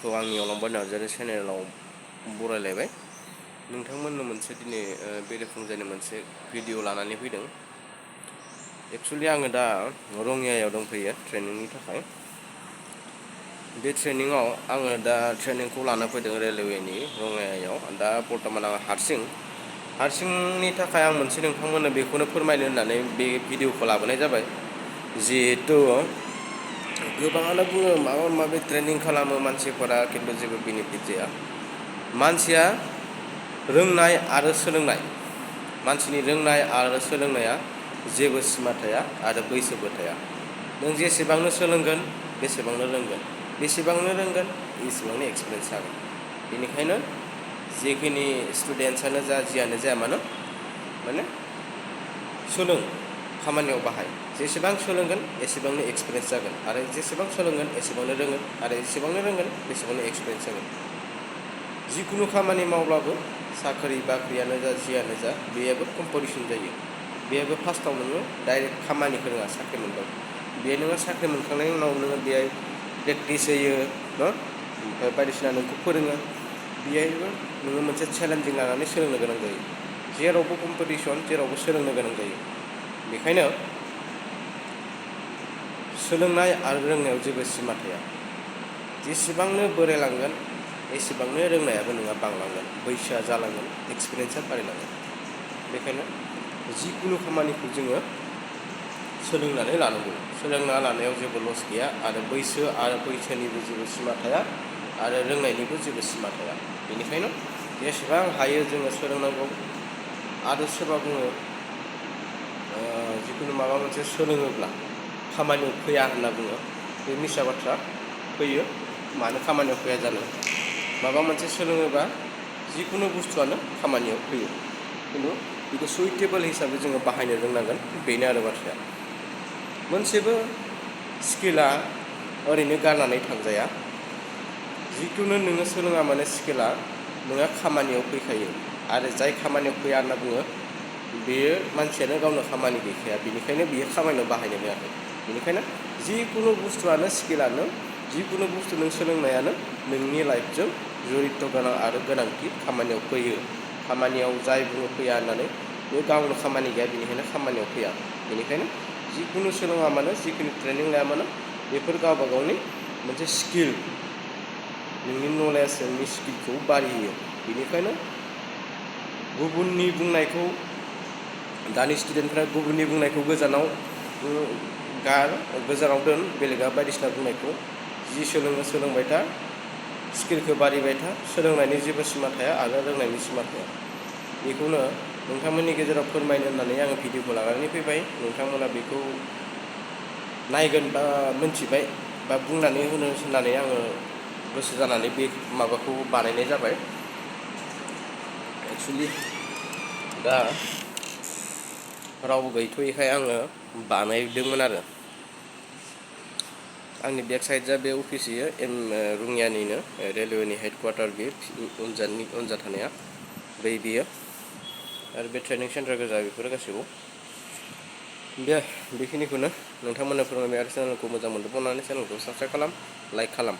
नोंथांमोनखौ आंनि अलंबार नार्जारि चेनेलाव बरायलायबाय। नोंथांमोननो मोनसे दिनै बेरेफुंजानि मोनसे भिडिअ लानानै फैदों। एक्सुवेलि आङो दा रङियायाव दंफैयो ट्रेनिंनि थाखाय। बे ट्रेनिङाव आङो दा ट्रेनिंखौ लानो फैदों रेलवेनि रङियायाव। दा बर्थमान आं हारसिंनि थाखाय आं मोनसे नोंथांमोननो बेखौनो फोरमायनो होननानै बे भिडिअखौ लाबोनाय जाबाय। जिहेथु गोबाङानो बुङो माबा माबि ट्रेनिं खालामो मानसिफोरा खिन्थु जेबो बेनिफिट जाया। मानसिया रोंनाय आरो सोलोंनाय, मानसिनि रोंनाय आरो सोलोंनाया जेबो सिमा थाया आरो बैसोबो थाया। नों जेसेबांनो सोलोंगोन बेसेबांनो रोंगोन, बेसेबांनो रोंगोन एसेबांनो एक्सपिरियेन्स जागोन। बेनिखायनो जेखिनि स्टुडेन्टसानो जा जियानो जाया मानो माने सोलों, खामानियाव बाहाय। जेसेबां सोलोंगोन एसेबांनो एक्सपिरियेन्स जागोन आरो जेसेबां सोलोंगोन एसेबांनो रोंगोन आरो एसेबांनो रोंगोन बेसेबांनो एक्सपिरियेन्स जागोन। जिखुनु खामानि मावब्लाबो साख्रि बाख्रियानो जा जियानो जा बेयाबो कम्पिटिसन जायो। बेयाबो फार्स्टआव नोङो डाइरेक्ट खामानिखौ रोङा साख्रि मोनबाबो। बे नोङो साख्रि मोनखांनायनि उनाव नोङो बेहाय प्रेक्टिस होयो न' ओमफ्राय बायदिसिना नोंखौ फोरोङो। बेहायबो नोङो मोनसे चेलेन्जिं लानानै सोलोंनो गोनां जायो। जेरावबो कम्पिटिसन, जेरावबो सोलोंनो गोनां जायो। बेखायनो सोलोंनाय आरो रोंनायाव जेबो सिमा थाया। जेसेबांनो बोरायलांगोन एसेबांनो रोंनायाबो नोंहा बांलांगोन, बैसोआ जालांगोन, एक्सपिरियेन्सआ बारायलांगोन। बेखायनो जिकुनु खामानिखौ जोङो सोलोंनानै लानांगौ। सोलोंना लानायाव जेबो लस गैया आरो बैसो आरो बैसोनिबो जेबो सिमा थाया आरो रोंनायनिबो जेबो सिमा थाया। बेनिखायनो जेसेबां हायो जोङो सोलोंनांगौ। आरो सोरबा बुङो जिकुनु माबा मोनसे सोलोङोब्ला खामानियाव फैया होनना बुङो। बे मिसा बाथ्रा। फैयो, मानो खामानियाव फैया जानो। माबा मोनसे सोलोङोबा जिकुनु बुस्थुआनो खामानियाव फैयो। खिन्थु बेखौ सुइटेबोल हिसाबै जोङो बाहायनो रोंनांगोन, बेनो आरो बाथ्राया। मोनसेबो स्किला ओरैनो गारनानै थांजाया। जिकुनु नोङो सोलोङा मानो स्किला नोंहा खामानियाव फैखायो आरो जाय खामानियाव फैया होनना बुङो बेयो मानसियानो गावनो खामानि गैखाया। बेनिखायनो बियो खामानियाव बाहायनो रोङाखै। बेनिखायनो जिकुनु बुस्थुआनो स्किलानो, जिकुनु बुस्थु नों सोलोंनायानो नोंनि लाइफजों जरित' गोनां आरो गोनांथि खामानियाव फैयो। खामानियाव जाय बुङो फैया होननानै बे गावनो खामानि गैया, बेनिखायनो खामानियाव फैया। बेनिखायनो जिकुनु सोलोङा मानो, जिकुनु ट्रेनिं लाया मानो बेफोर गावबा गावनि मोनसे स्किल, नोंनि नलेज, नोंनि स्किलखौ बारिहोयो। बेनिखायनो गुबुननि बुंनायखौ, दानि स्टुडेन्टफ्रा गुबुननि बुंनायखौ गोजानाव दोन, बेलेगा बायदिसिना बुंनायखौ। जि सोलोङो सोलोंबाय था, स्किलखौ बारिबाय था। सोलोंनायनि जेबो सिमा थाया आरो रोंनायनि सिमा थाया। बेखौनो नोंथांमोननि गेजेराव फोरमायनो होननानै आङो भिडिअखौ लानानै फैबाय। नोंथांमोना बेखौ नायगोन बा मिन्थिबाय बा बुंनानै होनो होननानै आङो गोसो जानानै बे माबाखौ बानायनाय जाबाय। एक्सुवेलि दा रावबो गैथ'यैखाय आङो बानायदोंमोन आरो। आंनि बेक साइडआ बे अफिस रङियानिनो रेलवेनि हेडकुवार्टार बे उनजा थानाया बेयो आरो बे ट्रेनिं सेन्टार गोजा बेफोरो गासैबो। बेखिनिखौनो नोंथांमोननो फोरमायबाय आरो चेनेलखौ मोजां मोनदोंब्ला अननानै चेनेलखौ साबस्क्राइब खालाम, लाइक खालाम।